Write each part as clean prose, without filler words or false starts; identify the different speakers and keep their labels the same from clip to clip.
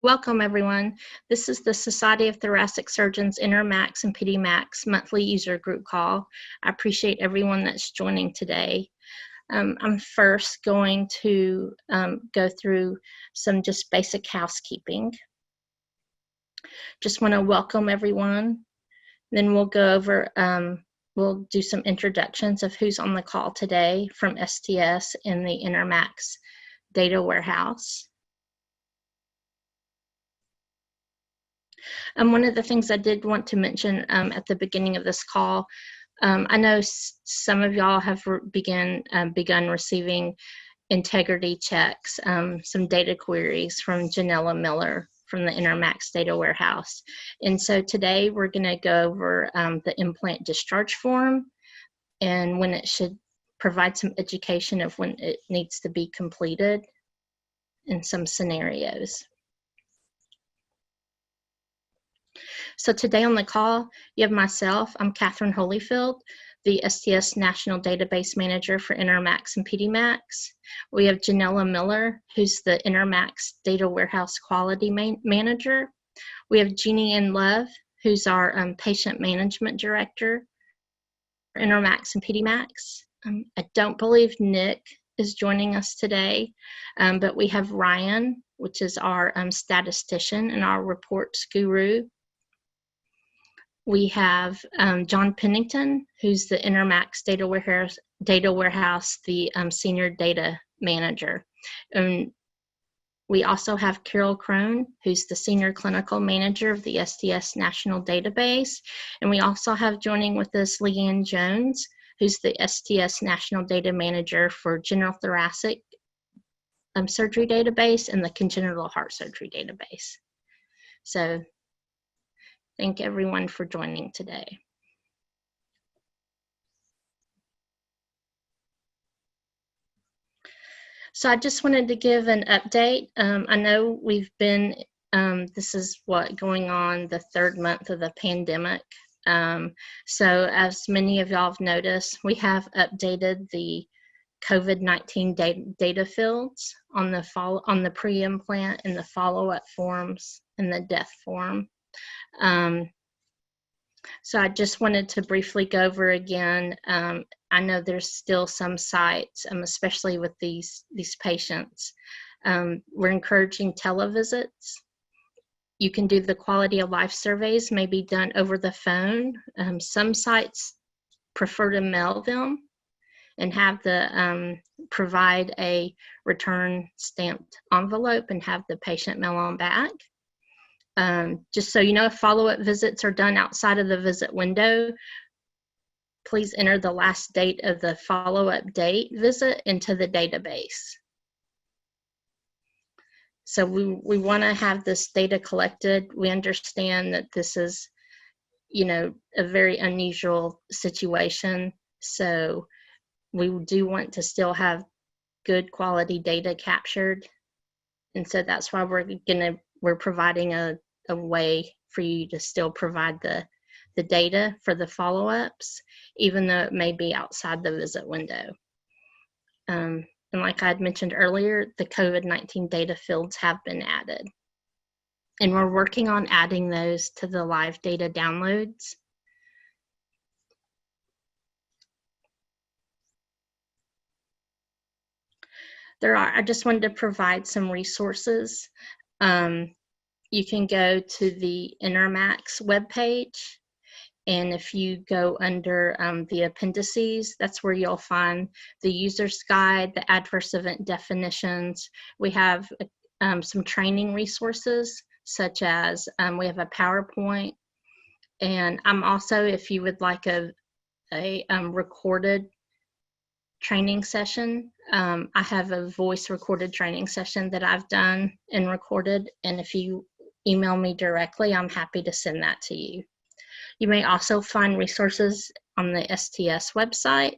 Speaker 1: Welcome, everyone. This is the Society of Thoracic Surgeons Intermacs and Pedimacs monthly user group call. I appreciate everyone that's joining today. I'm first going to go through some just basic housekeeping. Just want to welcome everyone. Then we'll go over, we'll do some introductions of who's on the call today from STS in the Intermax data warehouse. One of the things I did want to mention at the beginning of this call, I know some of y'all have begun receiving integrity checks, some data queries from Janella Miller from the Intermax data warehouse. And so today we're going to go over the implant discharge form and when it should provide some education of when it needs to be completed in some scenarios. So today on the call, you have myself, I'm Catherine Holyfield, the STS National Database Manager for Intermax and Pedimacs. We have Janella Miller, who's the Intermax Data Warehouse Quality Manager. We have Jeannie Ann Love, who's our Patient Management Director for Intermax and Pedimacs. I don't believe Nick is joining us today, but we have Ryan, which is our statistician and our reports guru. We have John Pennington, who's the Intermax data warehouse, the senior data manager. And we also have Carol Crone, who's the senior clinical manager of the STS National Database. And we also have joining with us Leanne Jones, who's the STS National Data Manager for General Thoracic Surgery Database and the Congenital Heart Surgery Database. So thank everyone for joining today. So I just wanted to give an update. I know we've been, this is going on the third month of the pandemic. So as many of y'all have noticed, we have updated the COVID-19 data fields on the pre-implant and the follow-up forms and the death form. So I just wanted to briefly go over again. I know there's still some sites, especially with these patients. We're encouraging televisits. You can do the quality of life surveys, may be done over the phone. Some sites prefer to mail them and have provide a return stamped envelope and have the patient mail on back. Just so you know, if follow-up visits are done outside of the visit window, please enter the last date of the follow-up date visit into the database. So we want to have this data collected. We understand that this is, a very unusual situation. So we do want to still have good quality data captured. And so that's why we're providing a way for you to still provide the data for the follow-ups, even though it may be outside the visit window. And like I had mentioned earlier, the COVID-19 data fields have been added. And we're working on adding those to the live data downloads. I just wanted to provide some resources. You can go to the Intermax webpage, and if you go under the appendices, that's where you'll find the user's guide, the adverse event definitions. We have some training resources, such as we have a PowerPoint, and I'm also, if you would like a recorded training session, I have a voice recorded training session that I've done and recorded, and if you email me directly, I'm happy to send that to you. You may also find resources on the STS website.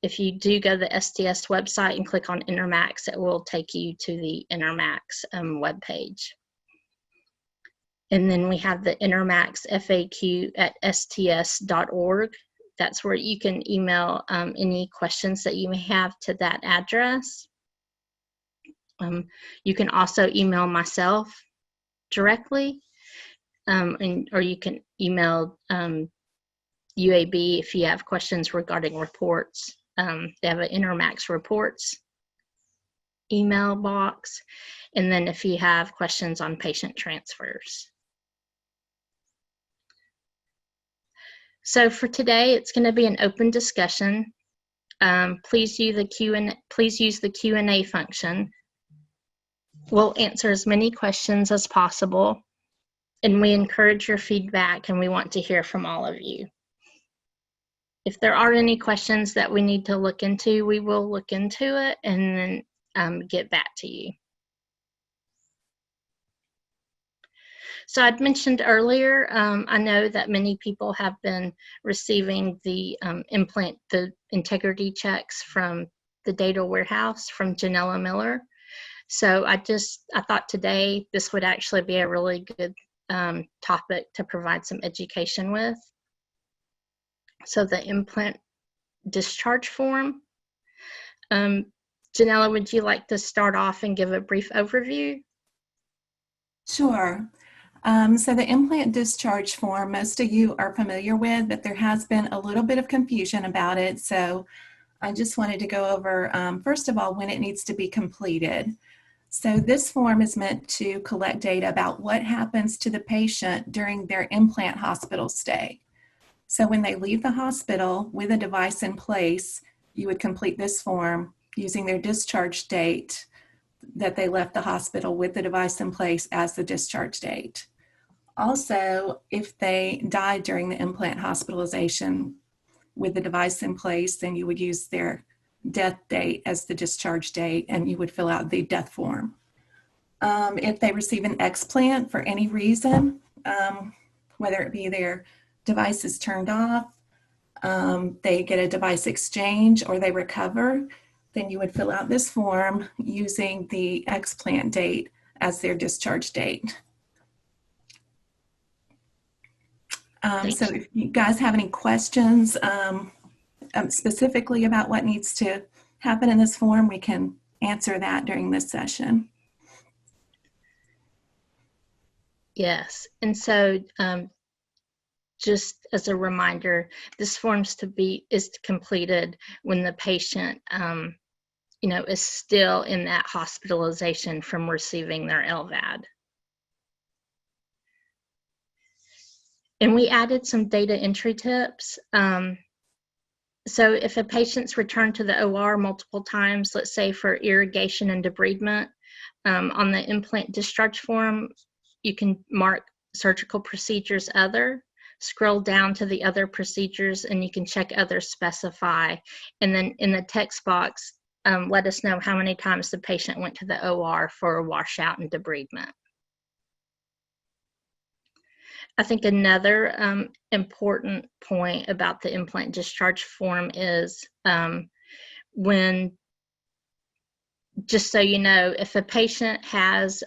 Speaker 1: If you do go to the STS website and click on Intermax, it will take you to the Intermax webpage. And then we have the Intermax FAQ at sts.org. That's where you can email any questions that you may have to that address. You can also email myself directly, or you can email UAB if you have questions regarding reports. They have an Intermax reports email box, and then if you have questions on patient transfers. So for today, it's going to be an open discussion. Please use the Q&A function. We'll answer as many questions as possible, and we encourage your feedback, and we want to hear from all of you. If there are any questions that we need to look into, we will look into it and then get back to you. So I'd mentioned earlier, I know that many people have been receiving the the integrity checks from the data warehouse from Janella Miller. So I thought today this would actually be a really good topic to provide some education with. So the implant discharge form. Janella, would you like to start off and give a brief overview?
Speaker 2: Sure. So the implant discharge form, most of you are familiar with, but there has been a little bit of confusion about it. So I just wanted to go over, first of all, when it needs to be completed. So this form is meant to collect data about what happens to the patient during their implant hospital stay. So when they leave the hospital with a device in place, you would complete this form using their discharge date that they left the hospital with the device in place as the discharge date. Also, if they died during the implant hospitalization with the device in place, then you would use their death date as the discharge date, and you would fill out the death form. If they receive an explant for any reason, whether it be their device is turned off, they get a device exchange, or they recover, then you would fill out this form using the explant date as their discharge date. So if you guys have any questions specifically about what needs to happen in this form, we can answer that during this session.
Speaker 1: Yes, and so just as a reminder, this form is completed when the patient is still in that hospitalization from receiving their LVAD. And we added some data entry tips. So if a patient's returned to the OR multiple times, let's say for irrigation and debridement, on the implant discharge form, you can mark surgical procedures other, scroll down to the other procedures, and you can check other specify. And then in the text box, let us know how many times the patient went to the OR for a washout and debridement. I think another important point about the implant discharge form is just so you know, if a patient has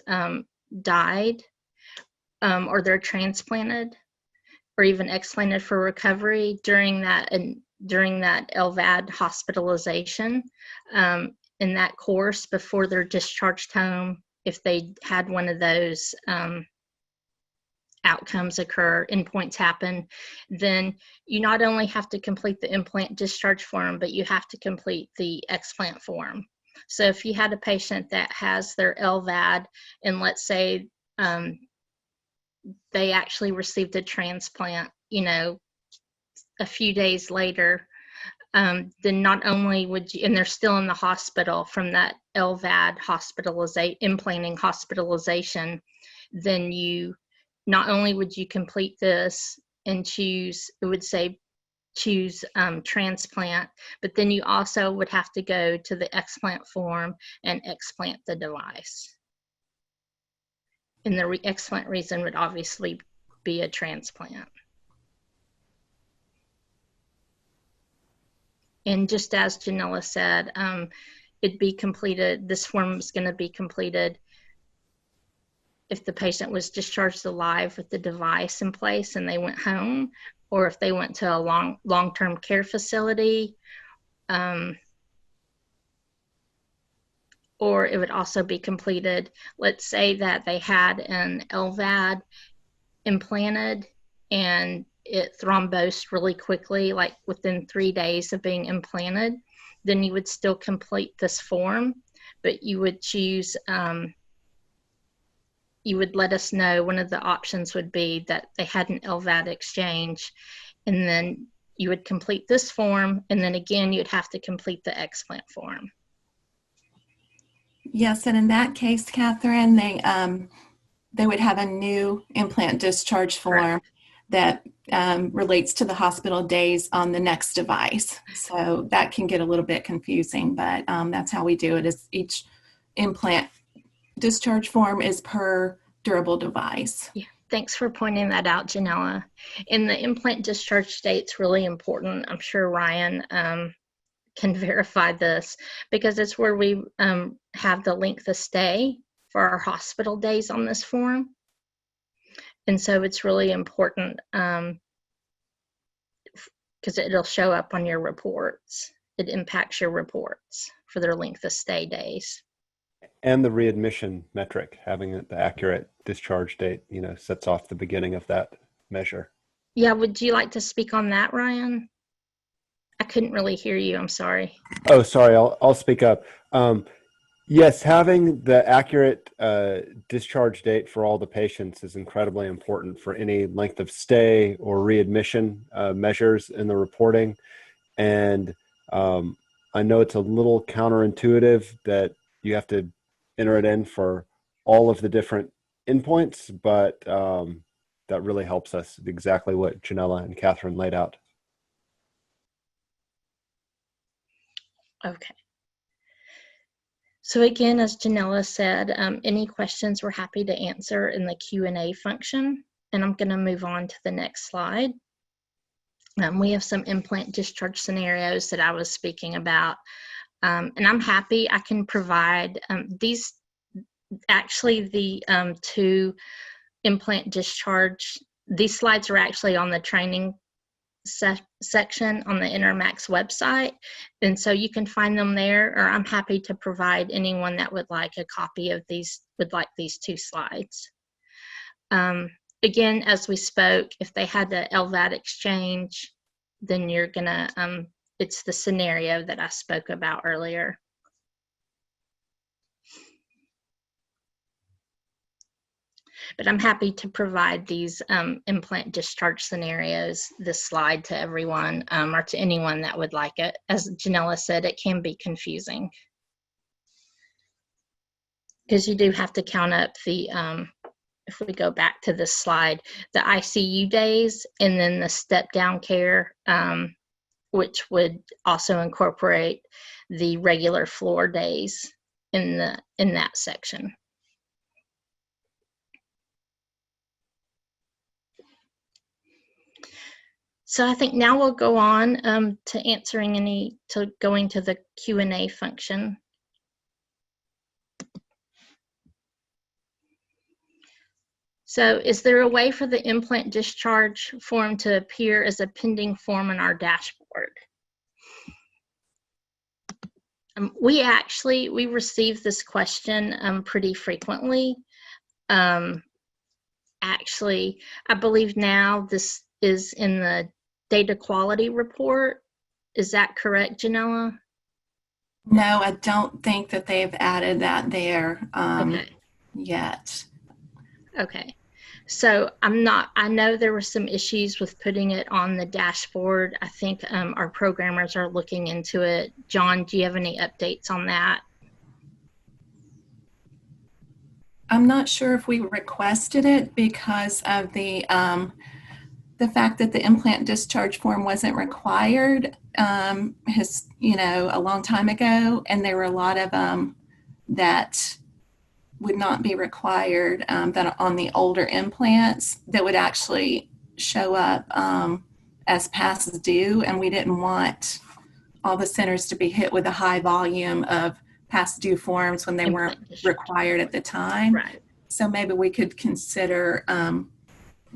Speaker 1: died or they're transplanted or even explanted for recovery during that LVAD hospitalization, in that course before they're discharged home, if they had one of those outcomes occur, endpoints happen, then you not only have to complete the implant discharge form, but you have to complete the explant form. So if you had a patient that has their LVAD, and let's say they actually received a transplant, a few days later, then not only would you, and they're still in the hospital from that LVAD implanting hospitalization, then you not only would you complete this and choose transplant, but then you also would have to go to the explant form and explant the device. And the explant reason would obviously be a transplant. And just as Janella said, this form is going to be completed if the patient was discharged alive with the device in place and they went home, or if they went to a long-term care facility, or it would also be completed. Let's say that they had an LVAD implanted and it thrombosed really quickly, like within 3 days of being implanted, then you would still complete this form, but you would choose, you would let us know. One of the options would be that they had an LVAD exchange, and then you would complete this form, and then again, you'd have to complete the explant form.
Speaker 2: Yes, and in that case, Catherine, they would have a new implant discharge form that relates to the hospital days on the next device. So that can get a little bit confusing, but that's how we do it. Is each implant discharge form is per durable device.
Speaker 1: Yeah, thanks for pointing that out, Janella. And the implant discharge date's really important. I'm sure Ryan can verify this, because it's where we have the length of stay for our hospital days on this form. And so it's really important because it'll show up on your reports. It impacts your reports for their length of stay days.
Speaker 3: And the readmission metric, having the accurate discharge date, sets off the beginning of that measure.
Speaker 1: Yeah, would you like to speak on that, Ryan? I couldn't really hear you. I'm sorry.
Speaker 3: Oh, sorry. I'll speak up. Yes, having the accurate discharge date for all the patients is incredibly important for any length of stay or readmission measures in the reporting. And I know it's a little counterintuitive that you have to enter it in for all of the different endpoints, but that really helps us, exactly what Janella and Catherine laid out.
Speaker 1: Okay. So again, as Janella said, any questions we're happy to answer in the Q&A function. And I'm going to move on to the next slide. We have some implant discharge scenarios that I was speaking about. And I'm happy I can provide these. Actually, the 2 implant discharge, these slides are actually on the training section on the Intermax website, and so you can find them there, or I'm happy to provide anyone that would like a copy of these, would like these 2 slides. Again, as we spoke, if they had the LVAD exchange, then you're gonna, it's the scenario that I spoke about earlier. But I'm happy to provide these implant discharge scenarios, this slide, to everyone or to anyone that would like it. As Janella said, it can be confusing because you do have to count up the, if we go back to this slide, the ICU days and then the step-down care, which would also incorporate the regular floor days in that section. So I think now we'll go on to answering going to the Q&A function. So is there a way for the implant discharge form to appear as a pending form in our dashboard? We receive this question pretty frequently. Actually, I believe now this is in the data quality report. Is that correct, Janella?
Speaker 2: No, I don't think that they've added that there
Speaker 1: Okay.
Speaker 2: yet.
Speaker 1: Okay. So I know there were some issues with putting it on the dashboard. I think our programmers are looking into it. John, do you have any updates on that?
Speaker 2: I'm not sure if we requested it because of the fact that the implant discharge form wasn't required a long time ago, and there were a lot of that would not be required that on the older implants that would actually show up as past due, and we didn't want all the centers to be hit with a high volume of past due forms when they weren't required at the time.
Speaker 1: Right.
Speaker 2: So maybe we could consider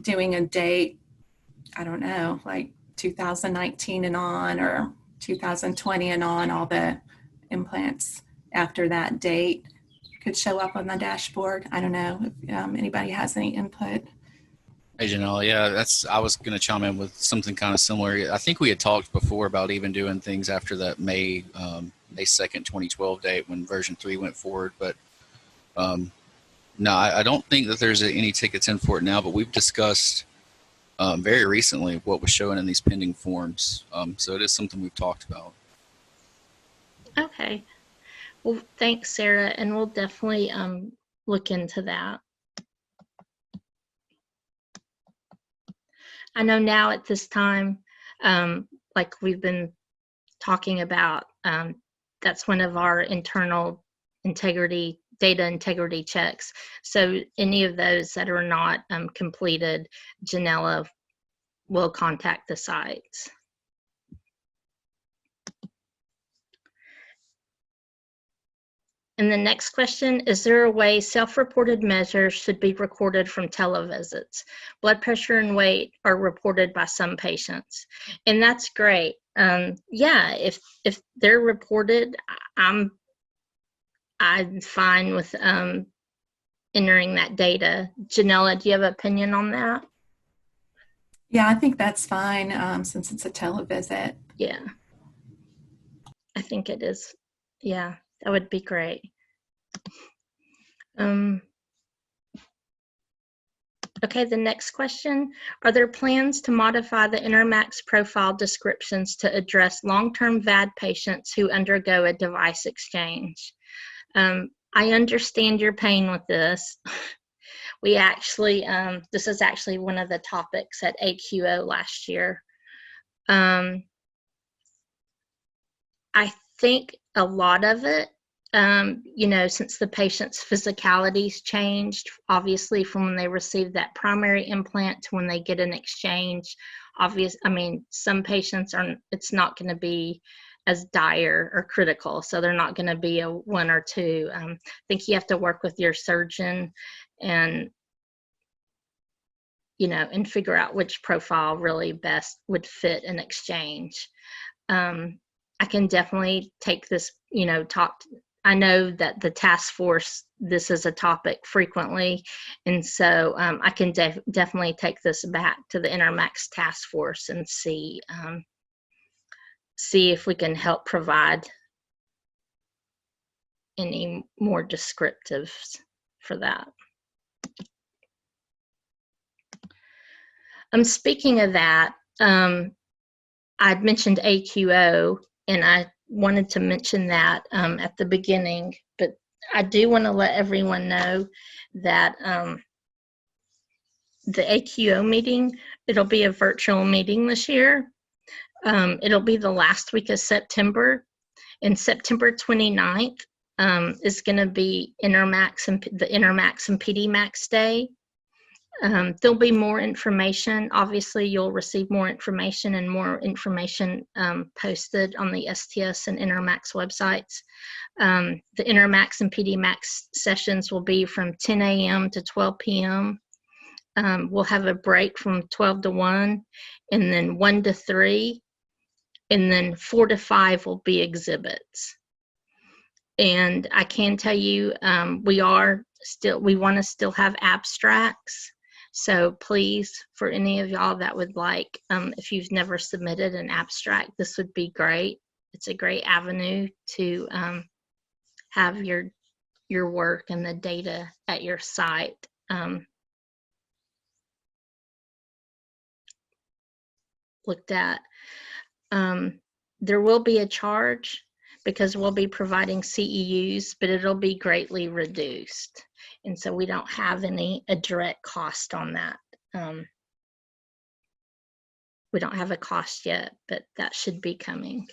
Speaker 2: doing a date, I don't know, like 2019 and on, or 2020 and on, all the implants after that date could show up on the dashboard. I don't know if anybody has any input.
Speaker 4: Hey, Janelle. Yeah, I was going to chime in with something kind of similar. I think we had talked before about even doing things after that May 2nd, 2012 date when version 3 went forward. But no, I don't think that there's any tickets in for it now, but we've discussed very recently what was showing in these pending forms. So it is something we've talked about.
Speaker 1: Okay. Well, thanks, Sarah, and we'll definitely look into that. I know now at this time, like we've been talking about, that's one of our internal data integrity checks. So any of those that are not completed, Janella will contact the sites. And the next question, is there a way self-reported measures should be recorded from televisits? Blood pressure and weight are reported by some patients. And that's great. Yeah, if they're reported, I'm fine with entering that data. Janella, do you have an opinion on that?
Speaker 2: Yeah, I think that's fine since it's a televisit.
Speaker 1: Yeah, I think it is. Yeah, that would be great. Okay, the next question. Are there plans to modify the Intermax profile descriptions to address long-term VAD patients who undergo a device exchange? I understand your pain with this. We actually, this is actually one of the topics at AQO last year. I think a lot of it, you know, since the patient's physicalities changed, obviously from when they receive that primary implant to when they get an exchange, I mean, some patients it's not going to be as dire or critical, so they're not going to be a 1 or 2. I think you have to work with your surgeon and, you know, and figure out which profile really best would fit an exchange. I can definitely take this, you know, I know that the task force, this is a topic frequently, and so I can definitely take this back to the Intermax task force and see if we can help provide any more descriptives for that. Speaking of that, I'd mentioned AQO, and I wanted to mention that at the beginning, but I do want to let everyone know that the AQO meeting, it'll be a virtual meeting this year. It'll be the last week of September, and September 29th is going to be the Intermax and Pedimacs Day. There'll be more information. Obviously, you'll receive more information and more information posted on the STS and Intermax websites. The Intermax and Pedimacs sessions will be from 10 a.m. to 12 p.m. We'll have a break from 12 to 1, and then 1 to 3, and then 4 to 5 will be exhibits. And I can tell you, we want to still have abstracts. So please, for any of y'all that would like, if you've never submitted an abstract, this would be great. It's a great avenue to have your work and the data at your site looked at. There will be a charge because we'll be providing CEUs, but it'll be greatly reduced. And so we don't have a direct cost on that. We don't have a cost yet, but that should be coming.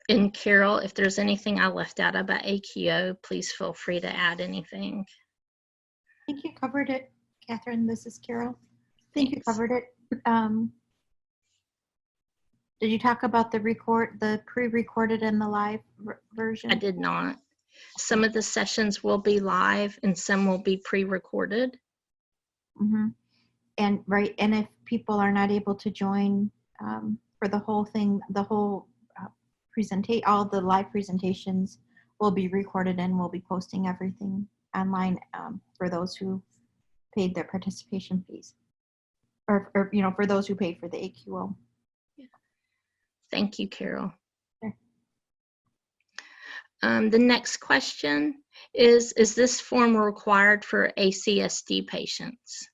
Speaker 1: And Carol, if there's anything I left out about AQO, please feel free to add anything.
Speaker 5: I think you covered it, Catherine. This is Carol. I think you covered it. Did you talk about the pre-recorded and the live version?
Speaker 1: I did not. Some of the sessions will be live and some will be pre-recorded.
Speaker 5: Mm-hmm. And right, and if people are not able to join for the whole thing, the whole all the live presentations will be recorded and we'll be posting everything online for those who paid their participation fees, or for those who paid for the AQO.
Speaker 1: Thank you, Carol.
Speaker 5: Sure.
Speaker 1: The next question is this form required for ACSD patients?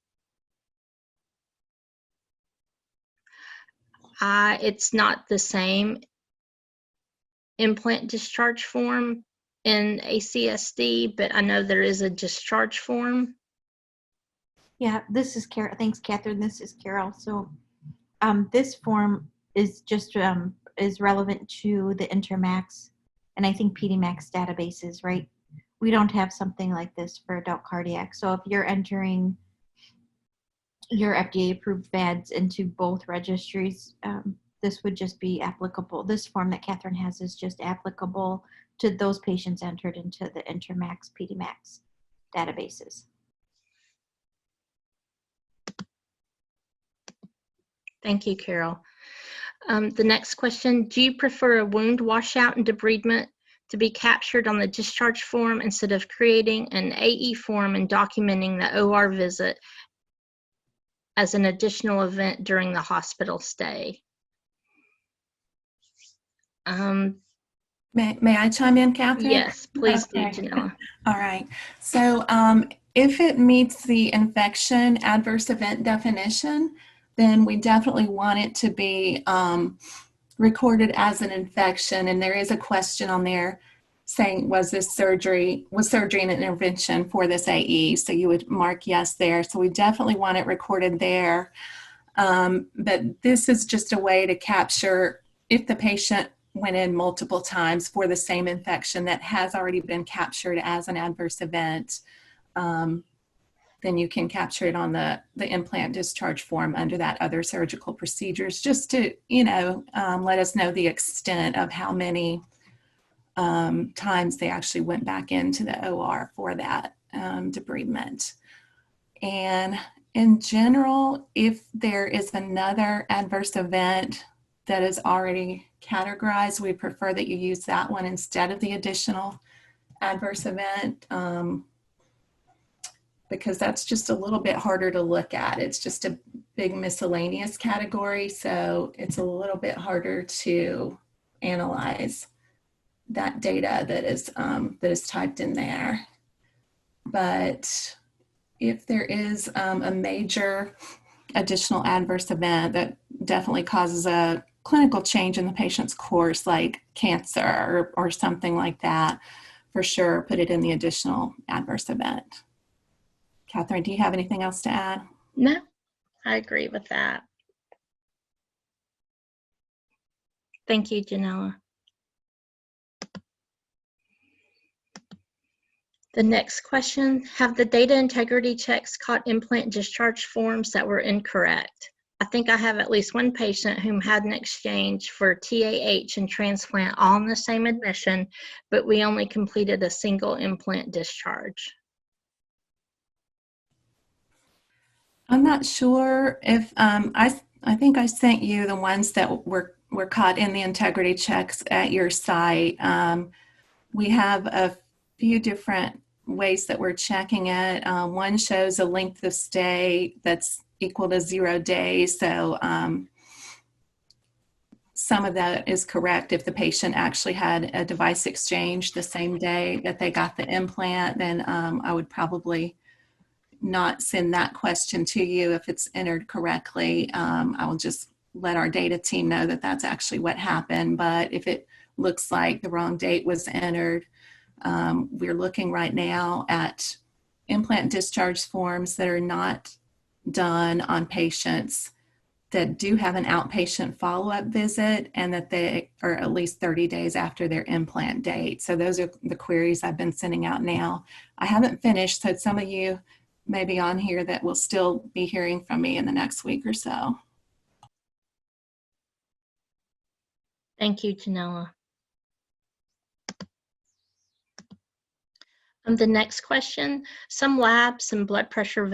Speaker 1: It's not the same implant discharge form in ACSD, but I know there is a discharge form.
Speaker 5: Yeah, this is Carol. Thanks, Catherine. This is Carol. So this form is just is relevant to the Intermax and I think Pedimacs databases, right? We don't have something like this for adult cardiac. So if you're entering your FDA-approved VADs into both registries, this would just be applicable. This form that Catherine has is just applicable to those patients entered into the Intermax, Pedimacs databases.
Speaker 1: Thank you, Carol. The next question, do you prefer a wound washout and debridement to be captured on the discharge form instead of creating an AE form and documenting the OR visit as an additional event during the hospital stay?
Speaker 2: May I chime in, Catherine?
Speaker 1: Yes, please
Speaker 2: Okay.
Speaker 1: do, Janella.
Speaker 2: All right. So if it meets the infection adverse event definition, then we definitely want it to be recorded as an infection. And there is a question on there saying, was surgery an intervention for this AE? So you would mark yes there. So we definitely want it recorded there. But this is just a way to capture if the patient went in multiple times for the same infection that has already been captured as an adverse event, then you can capture it on the implant discharge form under that other surgical procedures, just to, let us know the extent of how many times they actually went back into the OR for that debridement. And in general, if there is another adverse event that is already categorized, we prefer that you use that one instead of the additional adverse event, because that's just a little bit harder to look at. It's just a big miscellaneous category, so it's a little bit harder to analyze that data that is typed in there. But if there is a major additional adverse event that definitely causes a clinical change in the patient's course, like cancer or something like that, for sure, put it in the additional adverse event. Catherine, do you have anything else to add?
Speaker 1: No, I agree with that. Thank you, Janella. The next question, have the data integrity checks caught implant discharge forms that were incorrect? I think I have at least one patient whom had an exchange for TAH and transplant all in the same admission, but we only completed a single implant discharge.
Speaker 2: I'm not sure if, I think I sent you the ones that were caught in the integrity checks at your site. We have a few different ways that we're checking it. One shows a length of stay that's equal to 0 days. So some of that is correct. If the patient actually had a device exchange the same day that they got the implant, then I would probably not send that question to you if it's entered correctly. I will just let our data team know that that's actually what happened. But if it looks like the wrong date was entered, we're looking right now at implant discharge forms that are not done on patients that do have an outpatient follow-up visit and that they are at least 30 days after their implant date. So those are the queries I've been sending out now. I haven't finished, so some of you may be on here that will still be hearing from me in the next week or so.
Speaker 1: Thank you, Janella. The next question, some labs and blood pressure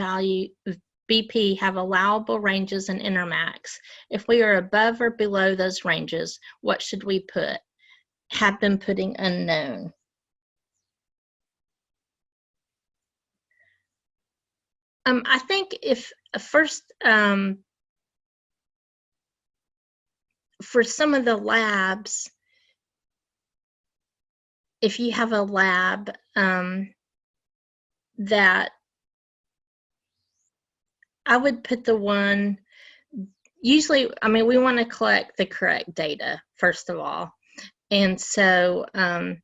Speaker 1: BP have allowable ranges in Intermax? If we are above or below those ranges, what should we put? Have been putting unknown. I think if first, for some of the labs, if you have a lab that I would put the one, usually, I mean, we want to collect the correct data, first of all. And so, I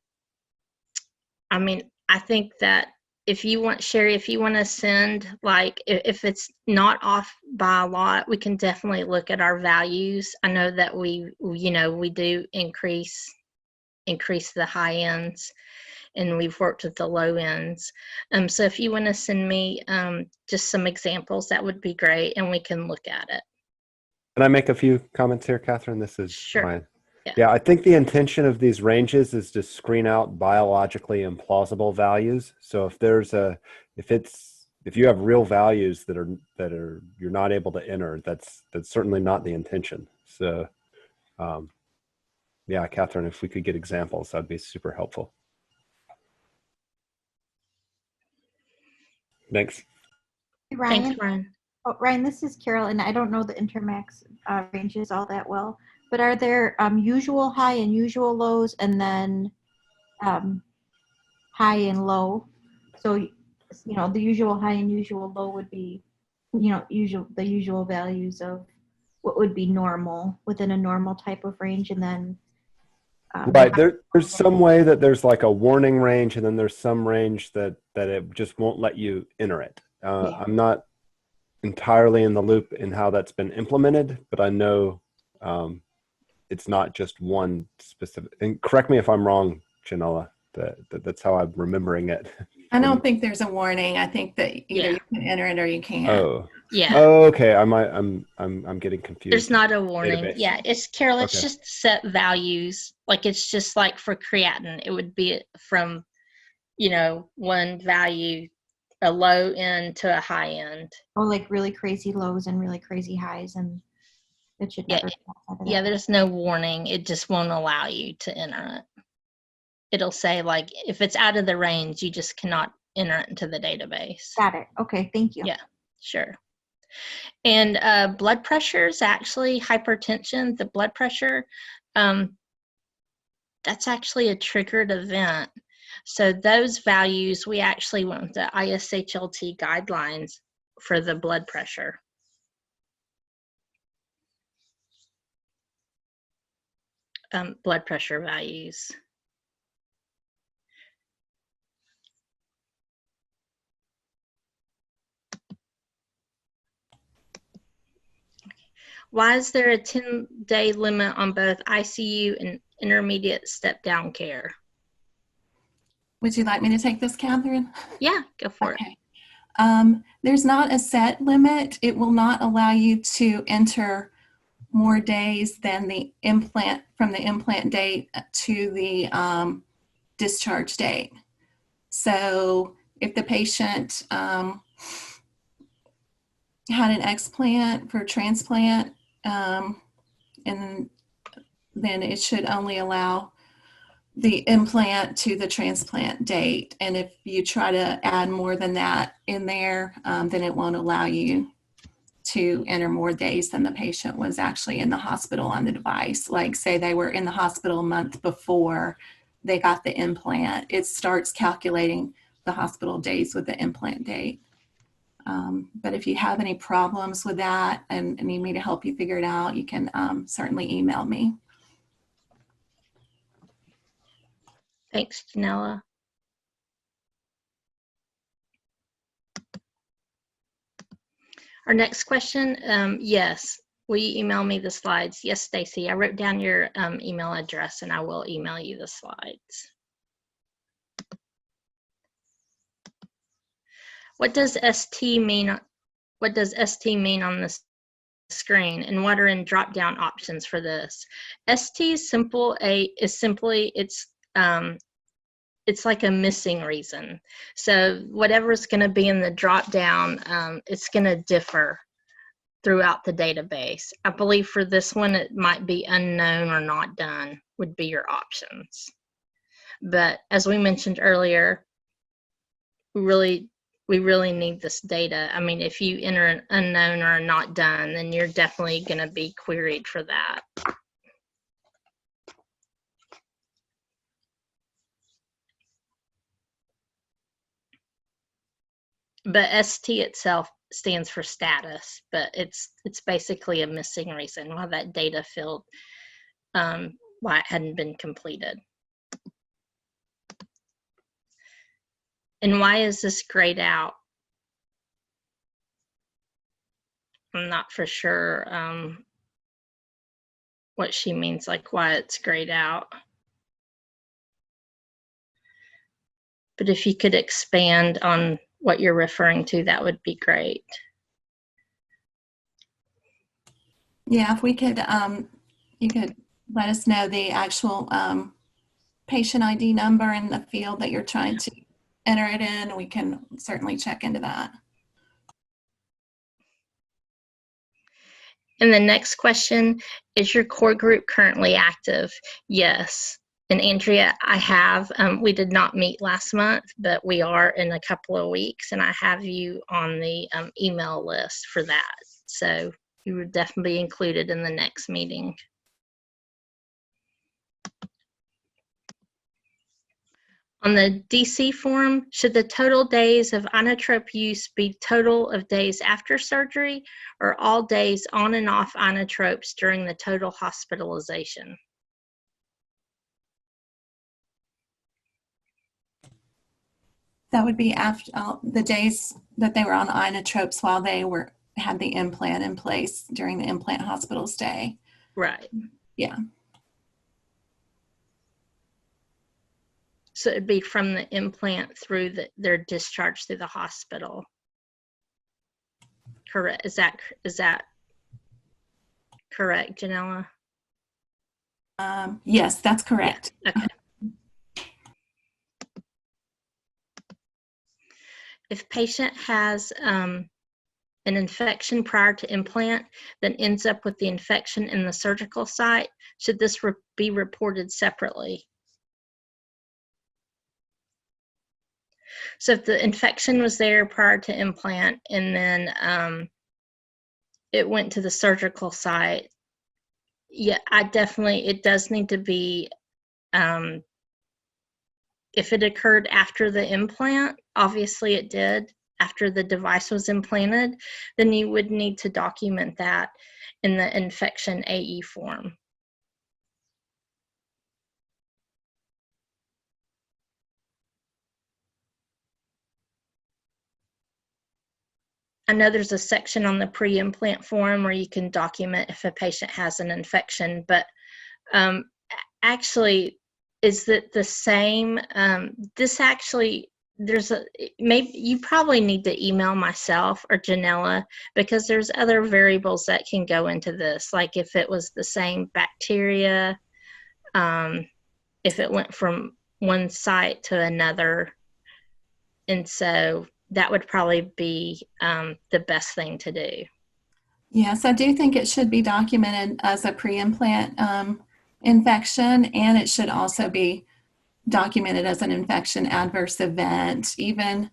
Speaker 1: mean, I think that if you want, Sherry, if you want to send, like, if it's not off by a lot, we can definitely look at our values. I know that we do increase the high ends, and we've worked with the low ends. So if you want to send me just some examples, that would be great, and we can look at it.
Speaker 3: Can I make a few comments here, Catherine? This is
Speaker 1: Sure.
Speaker 3: mine.
Speaker 1: Yeah.
Speaker 3: Yeah, I think the intention of these ranges is to screen out biologically implausible values. So if you have real values that are you're not able to enter, that's certainly not the intention. So, yeah, Catherine, if we could get examples, that'd be super helpful. Thanks.
Speaker 5: Ryan.
Speaker 1: Thanks, Ryan.
Speaker 5: Oh, Ryan, this is Carol, and I don't know the Intermax ranges all that well, but are there usual high and usual lows, and then high and low? So, the usual high and usual low would be, the usual values of what would be normal within a normal type of range, and then
Speaker 3: Right. There's some way that there's like a warning range, and then there's some range that it just won't let you enter it.
Speaker 5: Yeah.
Speaker 3: I'm not entirely in the loop in how that's been implemented, but I know it's not just one specific. And correct me if I'm wrong, Janella. That's how I'm remembering it.
Speaker 2: I don't think there's a warning. I think that either
Speaker 1: Yeah.
Speaker 2: you can enter it or you can't.
Speaker 3: Oh.
Speaker 1: Yeah.
Speaker 3: Oh, okay. I'm getting confused.
Speaker 1: There's not a warning.
Speaker 3: Database.
Speaker 1: Yeah, it's Carol. It's
Speaker 3: Okay.
Speaker 1: just set values. Like, it's just like for creatinine, it would be from, one value, a low end to a high end.
Speaker 5: or like really crazy lows and really crazy highs, and it should
Speaker 1: Yeah,
Speaker 5: never. be outside of
Speaker 1: Yeah,
Speaker 5: that.
Speaker 1: there's no warning. It just won't allow you to enter it. It'll say, like, if it's out of the range, you just cannot enter it into the database.
Speaker 5: Got it. Okay, thank you.
Speaker 1: Yeah. Sure. And blood pressure is actually hypertension. The blood pressure, that's actually a triggered event. So those values, we actually went with the ISHLT guidelines for the blood pressure. Blood pressure values. Why is there a 10-day limit on both ICU and intermediate step-down care?
Speaker 2: Would you like me to take this, Catherine?
Speaker 1: Yeah, go for it.
Speaker 2: Okay. There's not a set limit. It will not allow you to enter more days than the implant, from the implant date to the discharge date. So if the patient had an explant for transplant, and then it should only allow the implant to the transplant date. And if you try to add more than that in there, then it won't allow you to enter more days than the patient was actually in the hospital on the device. Like, say they were in the hospital a month before they got the implant, it starts calculating the hospital days with the implant date. But if you have any problems with that and need me to help you figure it out, you can certainly email me.
Speaker 1: Thanks, Janella. Our next question, yes, will you email me the slides? Yes, Stacy, I wrote down your email address and I will email you the slides. What does ST mean? What does ST mean on this screen, and what are in drop-down options for this? ST is simply it's it's like a missing reason. So whatever's going to be in the drop down, it's going to differ throughout the database. I believe for this one, it might be unknown or not done would be your options. But as we mentioned earlier, we really need this data. I mean, if you enter an unknown or a not done, then you're definitely going to be queried for that. But ST itself stands for status, but it's basically a missing reason why that data field, why it hadn't been completed. And why is this grayed out? I'm not for sure what she means, like why it's grayed out. But if you could expand on what you're referring to, that would be great.
Speaker 2: Yeah, if we could, you could let us know the actual patient ID number and the field that you're trying to enter it in, we can certainly check into that.
Speaker 1: And the next question, is your core group currently active? Yes. And Andrea, I have, we did not meet last month, but we are in a couple of weeks, and I have you on the email list for that. So you would definitely be included in the next meeting. On the DC form, should the total days of inotrope use be total of days after surgery or all days on and off inotropes during the total hospitalization?
Speaker 2: That would be after the days that they were on inotropes while they had the implant in place during the implant hospital stay.
Speaker 1: Right.
Speaker 2: Yeah.
Speaker 1: So it'd be from the implant through their discharge through the hospital. Correct. Is that correct, Janella?
Speaker 2: Yes, that's correct.
Speaker 1: Yeah. Okay. If patient has an infection prior to implant, then ends up with the infection in the surgical site, should this be reported separately? So if the infection was there prior to implant and then it went to the surgical site, yeah, it does need to be, if it occurred after the implant, obviously it did, after the device was implanted, then you would need to document that in the infection AE form. I know there's a section on the pre-implant form where you can document if a patient has an infection, but actually, is that the same? This actually, maybe you probably need to email myself or Janella, because there's other variables that can go into this, like if it was the same bacteria, if it went from one site to another. And so that would probably be the best thing to do.
Speaker 2: Yes, I do think it should be documented as a pre-implant infection, and it should also be documented as an infection adverse event, even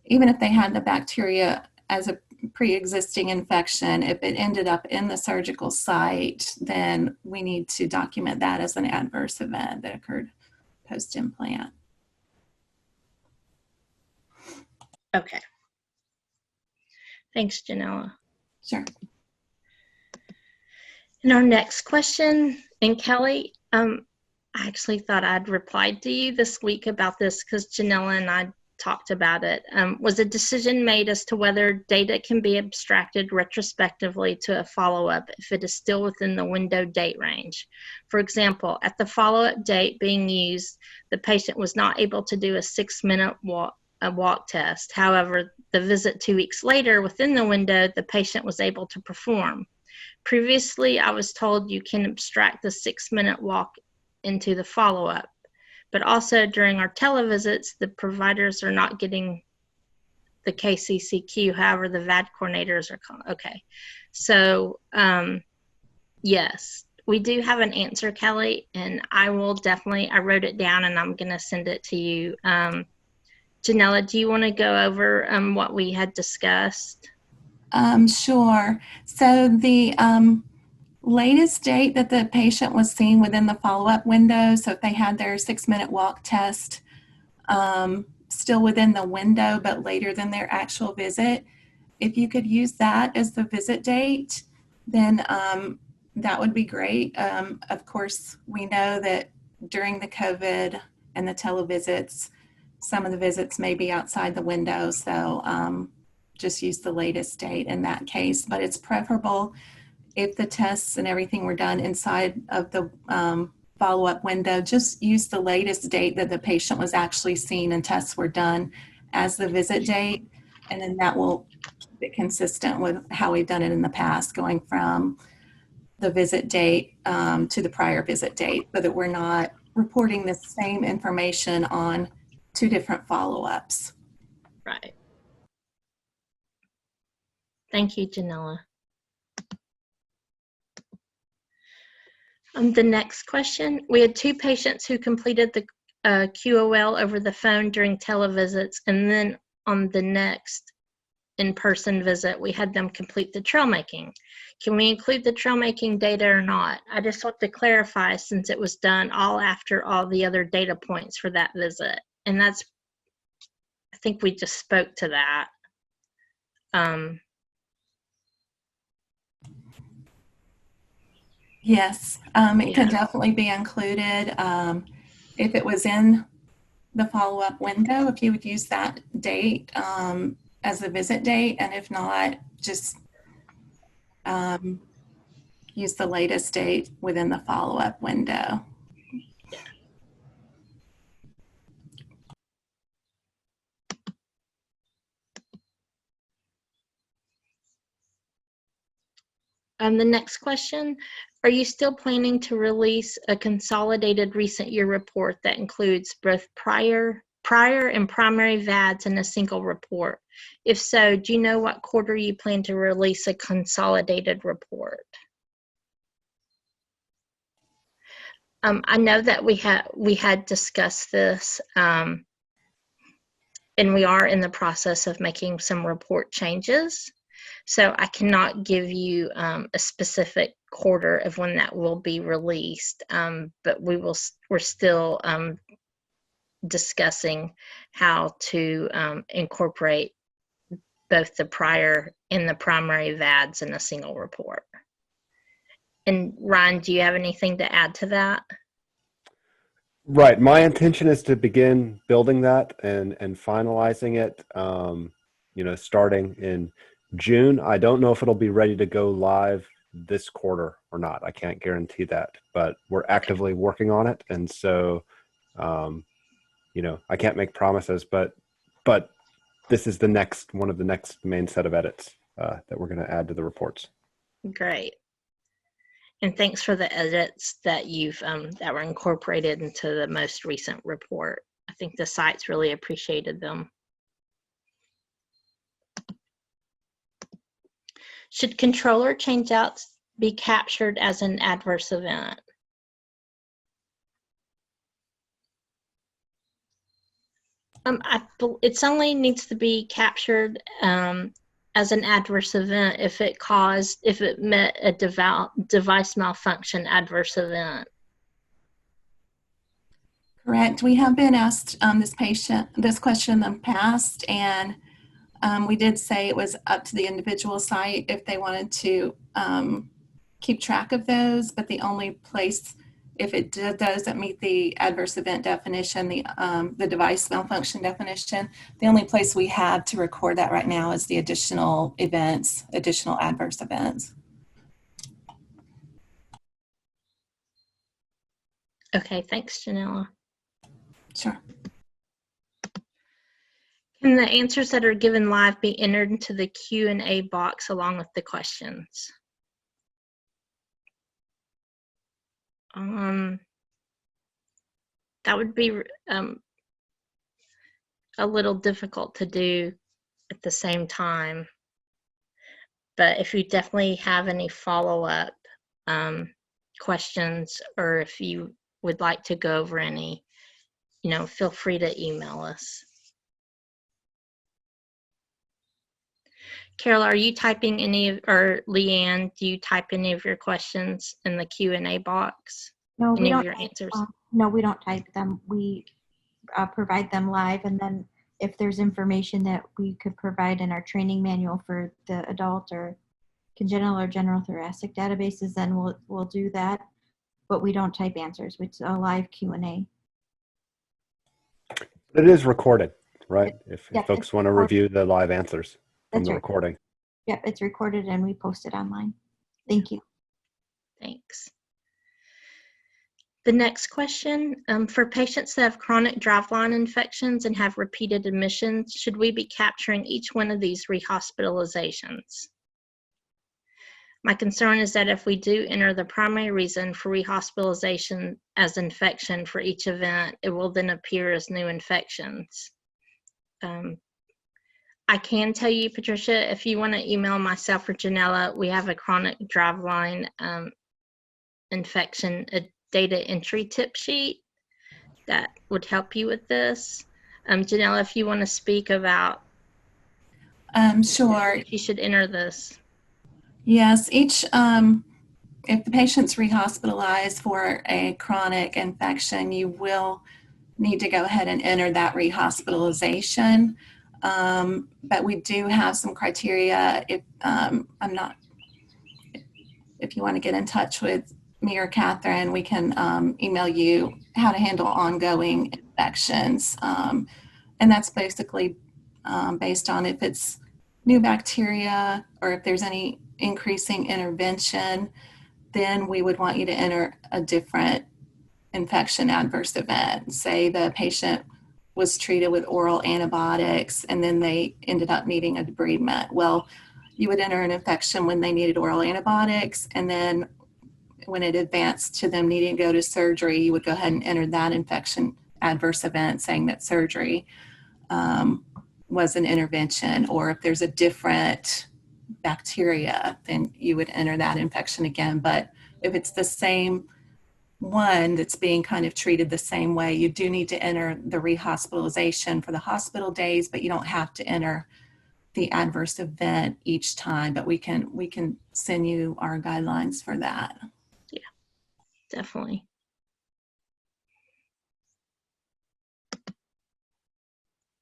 Speaker 2: if they had the bacteria as a pre-existing infection. If it ended up in the surgical site, then we need to document that as an adverse event that occurred post-implant.
Speaker 1: Okay. Thanks, Janella.
Speaker 2: Sure.
Speaker 1: And our next question, and Kelly, I actually thought I'd replied to you this week about this because Janella and I talked about it. Was a decision made as to whether data can be abstracted retrospectively to a follow-up if it is still within the window date range? For example, at the follow-up date being used, the patient was not able to do a 6-minute walk test. However, the visit 2 weeks later within the window, the patient was able to perform. Previously, I was told you can abstract the 6-minute walk into the follow-up. But also during our televisits, the providers are not getting the KCCQ, however, the VAD coordinators are okay. So, yes, we do have an answer, Kelly, and I wrote it down and I'm going to send it to you. Janella, do you want to go over what we had discussed?
Speaker 2: Sure. So the latest date that the patient was seen within the follow-up window, so if they had their 6-minute walk test still within the window but later than their actual visit, if you could use that as the visit date, then that would be great. Of course, we know that during the COVID and the televisits, some of the visits may be outside the window, so just use the latest date in that case. But it's preferable if the tests and everything were done inside of the follow-up window, just use the latest date that the patient was actually seen and tests were done as the visit date, and then that will keep it consistent with how we've done it in the past, going from the visit date to the prior visit date, so that we're not reporting the same information on 2 different follow-ups.
Speaker 1: Right. Thank you, Janella. The next question, we had 2 patients who completed the QOL over the phone during televisits, and then on the next in-person visit, we had them complete the trail making. Can we include the trail making data or not? I just want to clarify, since it was done all after all the other data points for that visit. And that's, I think we just spoke to that.
Speaker 2: Yes, it could definitely be included. If it was in the follow-up window, if you would use that date as the visit date, and if not, just use the latest date within the follow-up window.
Speaker 1: The next question, are you still planning to release a consolidated recent year report that includes both prior and primary VADs in a single report? If so, do you know what quarter you plan to release a consolidated report? I know that we had discussed this, and we are in the process of making some report changes. So I cannot give you a specific quarter of when that will be released, but we're still discussing how to incorporate both the prior and the primary VADs in a single report. And Ryan, do you have anything to add to that?
Speaker 3: Right. My intention is to begin building that and finalizing it, starting in June. I don't know if it'll be ready to go live this quarter or not. I can't guarantee that, but we're actively working on it. And so, I can't make promises, but this is one of the next main set of edits that we're going to add to the reports.
Speaker 1: Great. And thanks for the edits that you've that were incorporated into the most recent report. I think the sites really appreciated them. Should controller changeouts be captured as an adverse event? It only needs to be captured as an adverse event if it met a device malfunction adverse event.
Speaker 2: Correct. We have been asked this question in the past, and we did say it was up to the individual site if they wanted to keep track of those, but the only place, if it doesn't meet the adverse event definition, the device malfunction definition, the only place we have to record that right now is the additional adverse events.
Speaker 1: Okay, thanks, Janella.
Speaker 2: Sure.
Speaker 1: Can the answers that are given live be entered into the Q&A box along with the questions? That would be a little difficult to do at the same time. But if you definitely have any follow-up questions, or if you would like to go over any, feel free to email us. Carol, are you typing or Leanne, do you type any of your questions in the Q&A box?
Speaker 5: No, we
Speaker 1: Any of
Speaker 5: don't.
Speaker 1: your answers?
Speaker 5: No, we don't type them. We provide them live, and then if there's information that we could provide in our training manual for the adult or congenital or general thoracic databases, then we'll do that. But we don't type answers. It's a live Q&A.
Speaker 3: It is recorded, right? If
Speaker 5: Yep,
Speaker 3: folks
Speaker 5: it's
Speaker 3: want to
Speaker 5: recorded.
Speaker 3: review the live answers from
Speaker 5: That's
Speaker 3: the
Speaker 5: right.
Speaker 3: recording.
Speaker 5: Yep, it's recorded and we post it online. Thank you.
Speaker 1: Thanks. The next question, for patients that have chronic driveline infections and have repeated admissions, should we be capturing each one of these rehospitalizations? My concern is that if we do enter the primary reason for rehospitalization as infection for each event, it will then appear as new infections. I can tell you, Patricia, if you want to email myself or Janella, we have a chronic driveline infection, a data entry tip sheet that would help you with this. Janella, if you want to speak about
Speaker 2: Sure.
Speaker 1: if you should enter this.
Speaker 2: Yes, if the patient's rehospitalized for a chronic infection, you will need to go ahead and enter that rehospitalization. But we do have some criteria. If if you want to get in touch with me or Catherine, we can email you how to handle ongoing infections. And that's basically based on if it's new bacteria or if there's any increasing intervention, then we would want you to enter a different infection adverse event. Say the patient was treated with oral antibiotics and then they ended up needing a debridement. Well, you would enter an infection when they needed oral antibiotics, and then when it advanced to them needing to go to surgery, you would go ahead and enter that infection adverse event saying that surgery was an intervention. Or if there's a different bacteria, then you would enter that infection again. But if it's the same one that's being kind of treated the same way, you do need to enter the rehospitalization for the hospital days, but you don't have to enter the adverse event each time. But we can send you our guidelines for that.
Speaker 1: Yeah, definitely.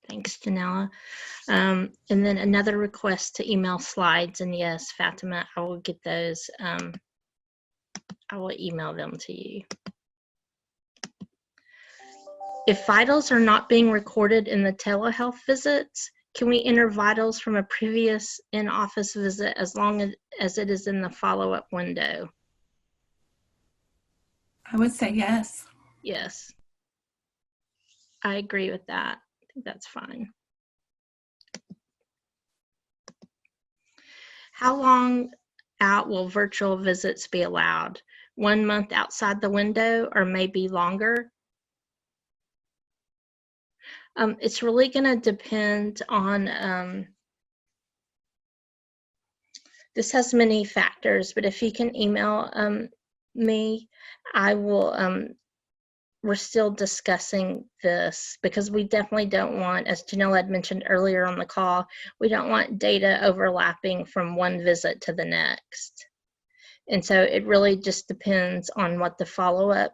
Speaker 1: Thanks, Janella. And then another request to email slides, and yes, Fatima, I will get those. I will email them to you. If vitals are not being recorded in the telehealth visits, can we enter vitals from a previous in-office visit as long as it is in the follow-up window?
Speaker 2: I would say yes.
Speaker 1: Yes. I agree with that. I think that's fine. How long out will virtual visits be allowed? 1 month outside the window or maybe longer? It's really going to depend on, this has many factors, but if you can email me, I will, we're still discussing this because we definitely don't want, as Janelle had mentioned earlier on the call, we don't want data overlapping from one visit to the next. And so it really just depends on what the follow-up,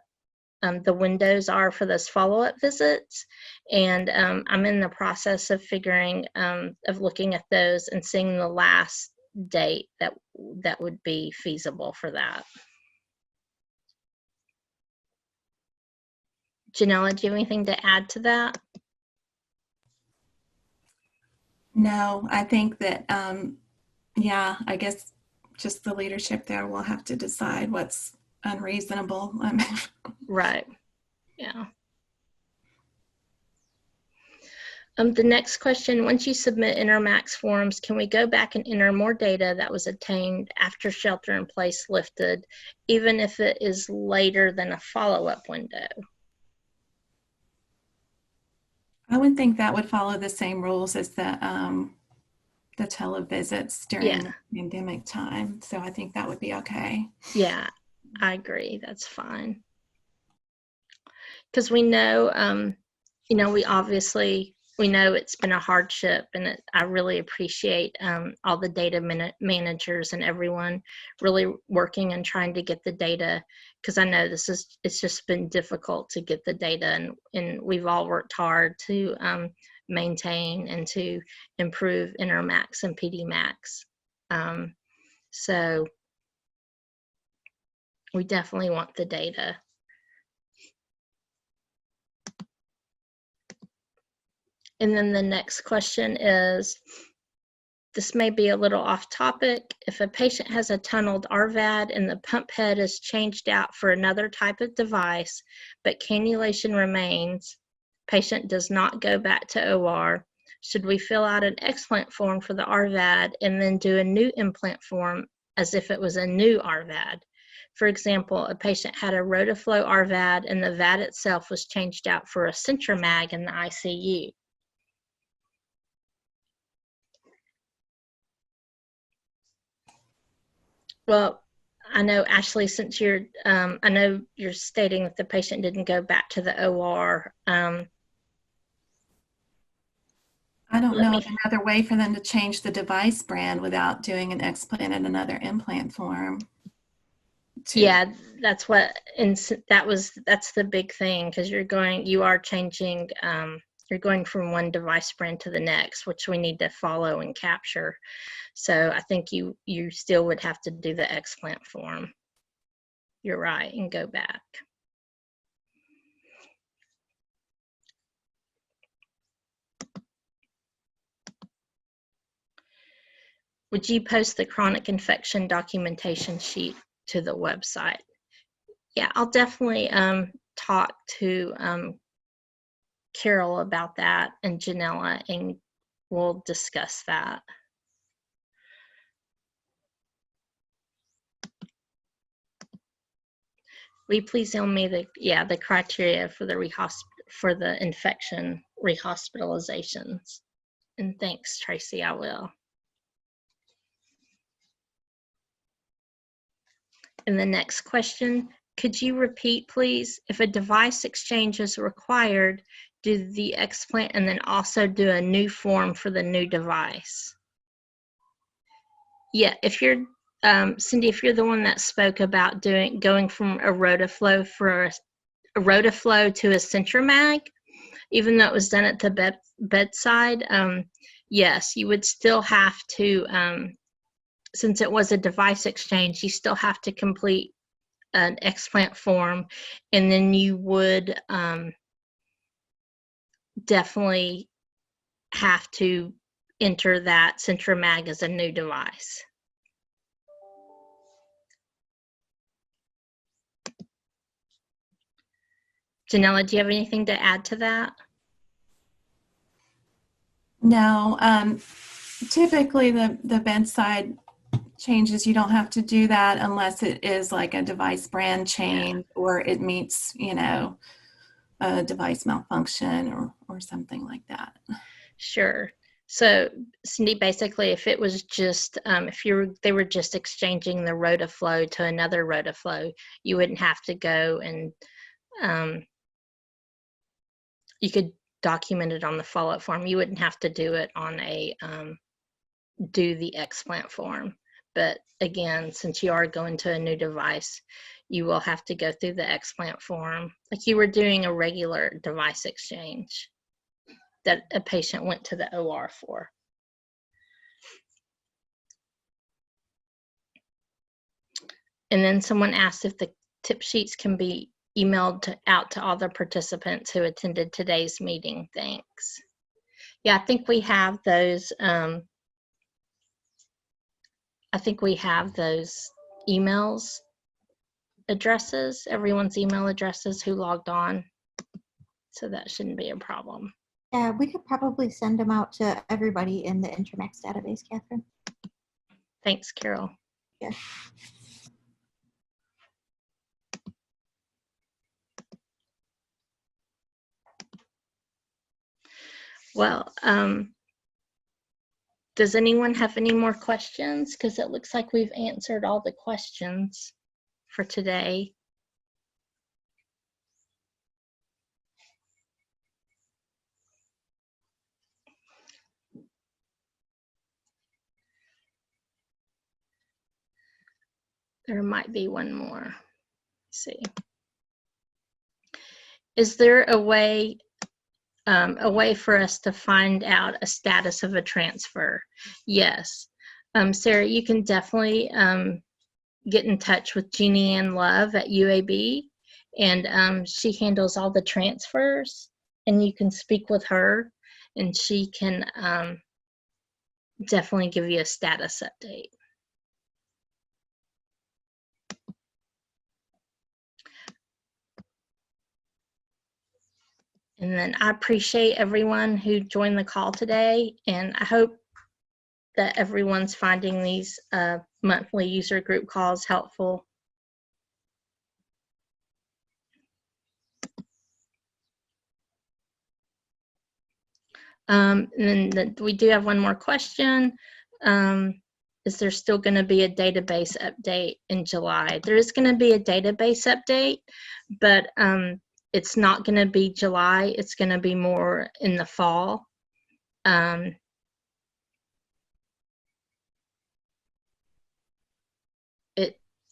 Speaker 1: the windows are for those follow-up visits. And I'm in the process of figuring, of looking at those and seeing the last date that would be feasible for that. Janella, do you have anything to add to that?
Speaker 2: No, I think that, yeah, I guess just the leadership there will have to decide what's unreasonable.
Speaker 1: Right, yeah. The next question, once you submit Intermax forms, can we go back and enter more data that was obtained after shelter in place lifted, even if it is later than a follow-up window?
Speaker 2: would think that would follow the same rules as the televisits during
Speaker 1: Yeah.
Speaker 2: the pandemic time. So I think that would be okay.
Speaker 1: Yeah, I agree. That's fine. Because we know, we know it's been a hardship, and I really appreciate all the data managers and everyone really working and trying to get the data, because I know it's just been difficult to get the data, and we've all worked hard to maintain and to improve Intermax and Pedimacs. So we definitely want the data. And then the next question is, this may be a little off topic. If a patient has a tunneled RVAD and the pump head is changed out for another type of device, but cannulation remains, patient does not go back to OR, should we fill out an explant form for the RVAD and then do a new implant form as if it was a new RVAD? For example, a patient had a Rotaflow RVAD and the VAD itself was changed out for a Centramag in the ICU. Well, I know, Ashley, since I know you're stating that the patient didn't go back to the OR.
Speaker 2: I don't know of another way for them to change the device brand without doing an explant and another implant form.
Speaker 1: Yeah, that's what, and that's the big thing, because you are changing, you're going from one device brand to the next, which we need to follow and capture. So I think you still would have to do the explant form. You're right, and go back. Would you post the chronic infection documentation sheet to the website? Yeah, I'll definitely talk to Carol about that, and Janella, and we'll discuss that. Will you please tell me the criteria for the infection rehospitalizations? And thanks, Tracy, I will. And the next question, could you repeat, please? If a device exchange is required, do the explant and then also do a new form for the new device? Yeah, if you're, Cindy, if you're the one that spoke about going from a Rotaflow to a Centramag, even though it was done at the bedside, yes, you would still have to, since it was a device exchange, you still have to complete an explant form, and then you would definitely have to enter that Centramag as a new device. Janella, do you have anything to add to that?
Speaker 2: No, typically the bedside changes, you don't have to do that unless it is like a device brand change, or it meets, a device malfunction or something like that.
Speaker 1: Sure. So Cindy, basically, if it was just, they were just exchanging the Rotaflow to another Rotaflow, you wouldn't have to go and you could document it on the follow-up form. You wouldn't have to do it on do the explant form. But again, since you are going to a new device, you will have to go through the explant form like you were doing a regular device exchange that a patient went to the OR for. And then someone asked if the tip sheets can be emailed out to all the participants who attended today's meeting. Thanks. Yeah, I think we have those. I think we have those emails addresses, everyone's email addresses who logged on. So that shouldn't be a problem.
Speaker 5: Yeah, we could probably send them out to everybody in the Intermax database, Catherine.
Speaker 1: Thanks, Carol.
Speaker 5: Yeah.
Speaker 1: Well, does anyone have any more questions? Because it looks like we've answered all the questions for today. There might be one more. Let's see. Is there a way for us to find out a status of a transfer? Yes. Sarah, you can definitely get in touch with Jeannie Ann Love at UAB, and she handles all the transfers, and you can speak with her, and she can definitely give you a status update. And then I appreciate everyone who joined the call today, and I hope that everyone's finding these monthly user group calls helpful. And then we do have one more question. Is there still going to be a database update in July? There is going to be a database update, but it's not going to be July. It's going to be more in the fall.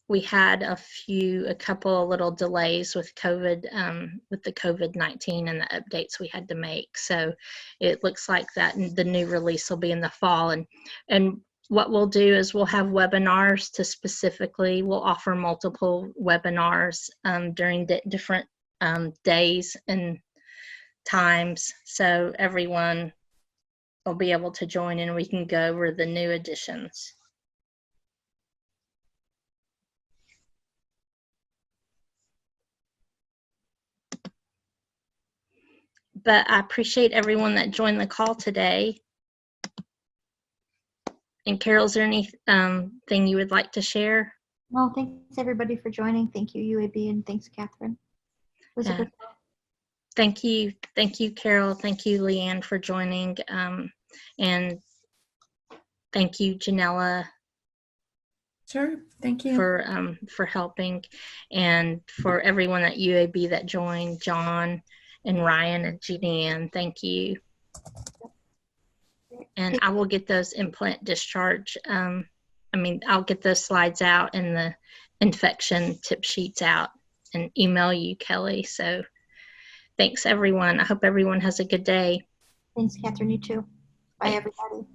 Speaker 1: We had a couple of little delays with COVID, with the COVID-19 and the updates we had to make. So it looks like that the new release will be in the fall. And what we'll do is we'll have webinars we'll offer multiple webinars during different days and times. So everyone will be able to join and we can go over the new additions. But I appreciate everyone that joined the call today. And Carol, is there anything you would like to share?
Speaker 5: Well, thanks everybody for joining. Thank you, UAB, and thanks, Catherine. It was a good call.
Speaker 1: Thank you, Carol. Thank you, Leanne, for joining. And thank you, Janella.
Speaker 2: Sure, thank you.
Speaker 1: For helping, and for everyone at UAB that joined, John and Ryan and Jeannie Ann, thank you. And I will get those implant discharge. I'll get those slides out and the infection tip sheets out and email you, Kelly. So thanks, everyone. I hope everyone has a good day.
Speaker 5: Thanks, Catherine. You too. Bye, everybody.